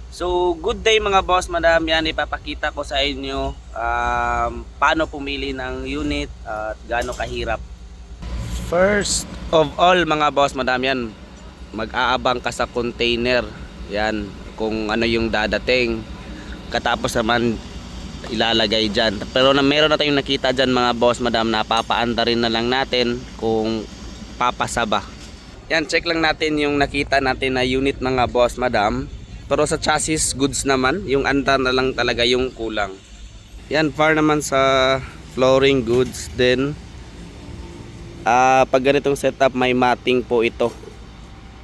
So, good day mga boss, madam. Yan, ipapakita ko sa inyo paano pumili ng unit at gaano kahirap. First of all mga boss, madam, yan, mag-aabang ka sa container. Yan, kung ano yung dadating. Katapos naman ilalagay dyan. Pero meron na tayong nakita dyan mga boss, madam, na papaanda rin na lang natin kung papasa ba. Yan, check lang natin yung nakita natin na unit mga boss, madam. Pero sa chassis goods naman, yung anda na lang talaga yung kulang. Yan, far naman sa flooring goods din. Pag ganitong setup, may matting po ito.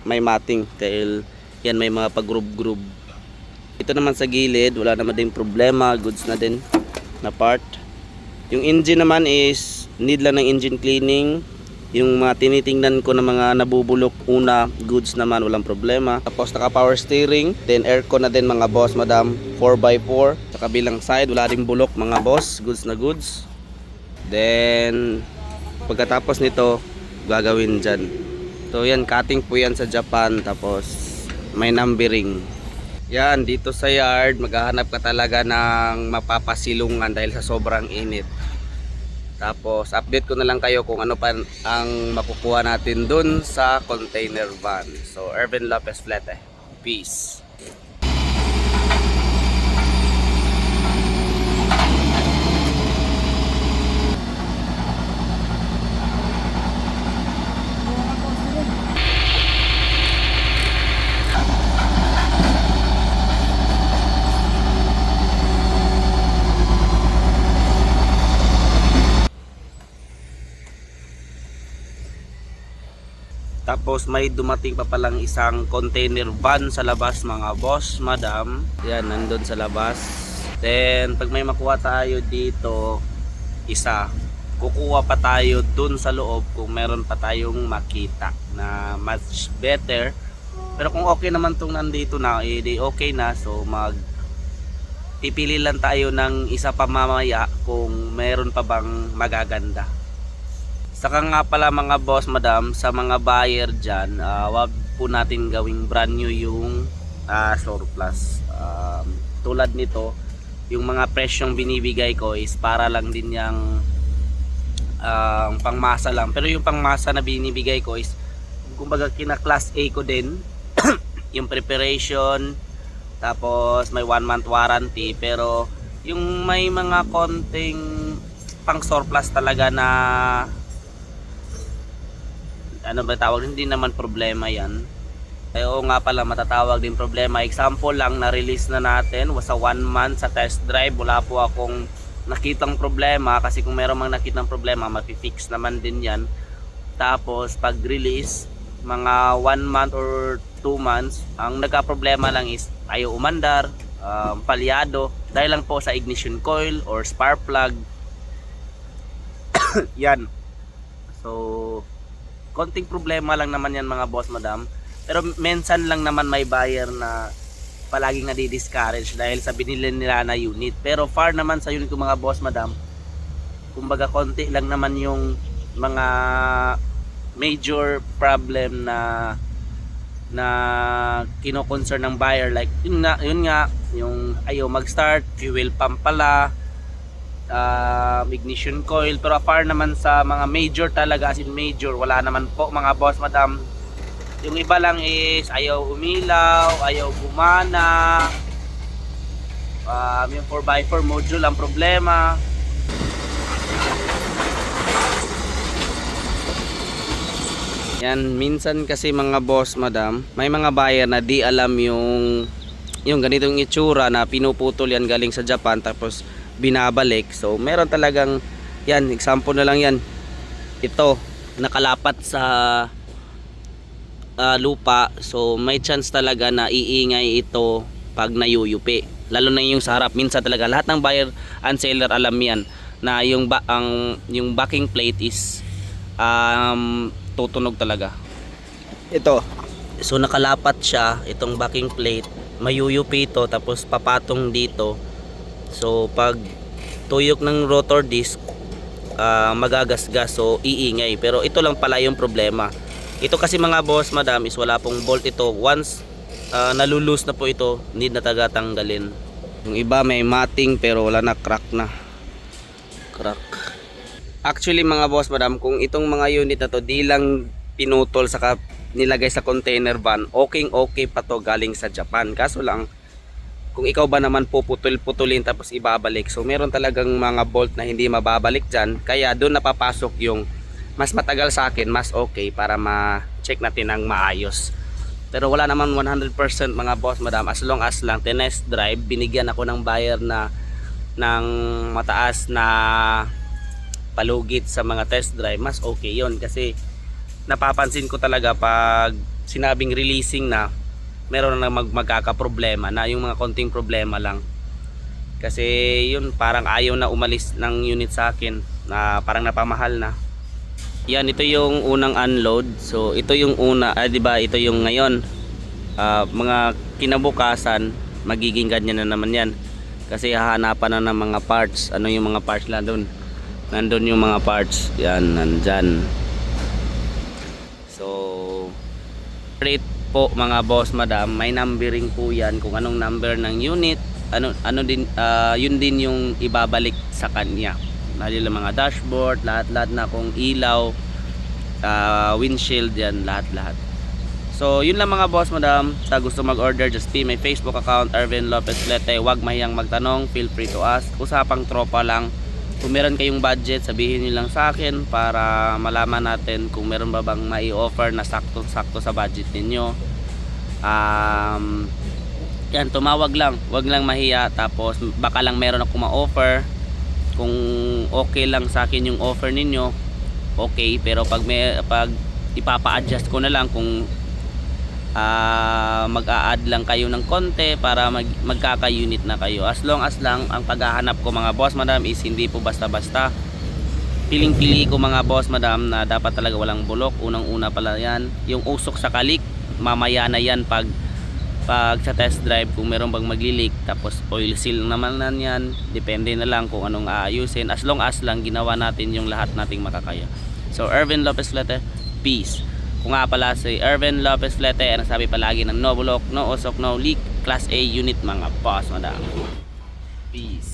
May matting dahil yan, may mga pag-groove-groove. Ito naman sa gilid, wala naman din problema, goods na din na part. Yung engine naman is need lang ng engine cleaning. Yung mga tinitingnan ko na mga nabubulok una, goods naman, walang problema. Tapos naka power steering, then aircon na din mga boss, madam, 4x4. Sa kabilang side, wala rin bulok mga boss, goods na goods. Then pagkatapos nito, gagawin dyan. So yan, cutting po yan sa Japan. Tapos may numbering. Yan, dito sa yard, maghahanap ka talaga ng mapapasilungan dahil sa sobrang init. Tapos update ko na lang kayo kung ano pa ang makukuha natin dun sa container van. So Ervin Lopez Flete. Peace. Tapos may dumating pa palang isang container van sa labas mga boss, madam. Yan, nandun sa labas. Then pag may makuha tayo dito, isa, kukuha pa tayo dun sa loob kung meron pa tayong makita na much better. Pero kung okay naman tong nandito na, edi okay na. So pipili lang tayo ng isa pa mamaya kung meron pa bang magaganda. Saka nga pala mga boss, madam, sa mga buyer dyan, wag po natin gawing brand new yung surplus. Tulad nito, yung mga presyong binibigay ko is para lang din yung pangmasa lang. Pero yung pangmasa na binibigay ko is kumbaga kina class A ko din. Yung preparation, tapos may 1 month warranty. Pero yung may mga konting pang surplus talaga na ano ba tawag, hindi naman problema yan. Oo nga pala, matatawag din problema. Example lang, na-release na natin sa 1 month sa test drive, wala po akong nakitang problema. Kasi kung meron mang nakitang problema, mapifix naman din yan. Tapos pag release mga 1 month or 2 months, ang nagka-problema lang is ayaw umandar, palyado, dahil lang po sa ignition coil or spark plug. Yan. So konting problema lang naman yan mga boss, madam. Pero minsan lang naman may buyer na palaging nadi-discourage dahil sa binili nila na unit. Pero far naman sa unit ko mga boss, madam, kumbaga konti lang naman yung mga major problem na kino-concern ng buyer. Like yun nga yung ayaw mag-start, fuel pump pala, ignition coil. Pero far naman sa mga major talaga, as in major, wala naman po mga boss, madam. Yung iba lang is ayaw umilaw, ayaw gumana, yung 4x4 module ang problema. Yan, minsan kasi mga boss, madam, may mga buyer na di alam yung ganitong itsura na pinuputol yan galing sa Japan tapos binabalik. So meron talagang yan, example na lang yan, ito nakalapat sa lupa. So may chance talaga na iingay ito pag nayuyupi, lalo na yung sa harap. Minsan talaga lahat ng buyer and seller alam yan na yung backing plate is tutunog talaga. Ito, so nakalapat siya, itong backing plate, mayuyupi ito tapos papatong dito. So pag tuyok ng rotor disc, magagasgas, so iingay. Pero ito lang pala yung problema. Ito kasi mga boss, madam, is wala pong bolt ito. Once nalulus na po ito, need na tagatanggalin. Yung iba may matting pero wala na, crack na. Crack. Actually mga boss madam, kung itong mga unit na to di lang pinutol saka nilagay sa container van, okay pa to galing sa Japan. Kaso lang, kung ikaw ba naman puputol-putulin tapos ibabalik, so meron talagang mga bolt na hindi mababalik dyan, kaya doon napapasok yung mas matagal sa akin, mas okay para ma-check natin ang maayos. Pero wala naman 100% mga boss madam, as long as lang tinest drive, binigyan ako ng buyer na ng mataas na palugit sa mga test drive, mas okay yon. Kasi napapansin ko talaga pag sinabing releasing na, meron na magkakaproblema na, yung mga konting problema lang. Kasi yun, parang ayaw na umalis ng unit sa akin, na parang napamahal na. Yan, ito yung unang unload. So ito yung una, di ba? Ito yung ngayon. Mga kinabukasan, magiging ganyan na naman yan. Kasi hahanapan na ng mga parts. Ano yung mga parts na doon? Nandun yung mga parts. Yan, nandyan. So rate po mga boss madam, may numbering po yan kung anong number ng unit, ano din, yun din yung ibabalik sa kanya. Lalo mga dashboard, lahat na, kung ilaw, windshield, yan, lahat. So yun lang mga boss madam. Sa gusto mag-order, just pay my Facebook account, Ervin Lopez Lete. Huwag mahiyang magtanong, feel free to ask. Usapang tropa lang. Kung meron kayong budget, sabihin nyo lang sa akin para malaman natin kung meron ba bang mai-offer na sakto-sakto sa budget ninyo. Yan, tumawag lang, wag lang mahiya. Tapos baka lang meron akong ma-offer. Kung okay lang sa akin yung offer ninyo, okay. Pero pag ipapa-adjust ko na lang kung mag-a-add lang kayo ng konti para magkaka-unit na kayo. As long as lang ang paghahanap ko mga boss madam is hindi po basta-basta. Piling-pili ko mga boss madam na dapat talaga walang bulok. Unang-una pala yan, yung usok sa kalik, mamaya na yan pag sa test drive kung meron bang magli-leak. Tapos oil seal naman na yan, depende na lang kung anong aayusin, as long as lang ginawa natin yung lahat nating makakaya. So Ervin Lopez Lete, peace. Kung nga pala si Ervin Lopez Lete, ang sabi palagi ng no bulok, no usok, no leak, class A unit mga boss madam. Peace.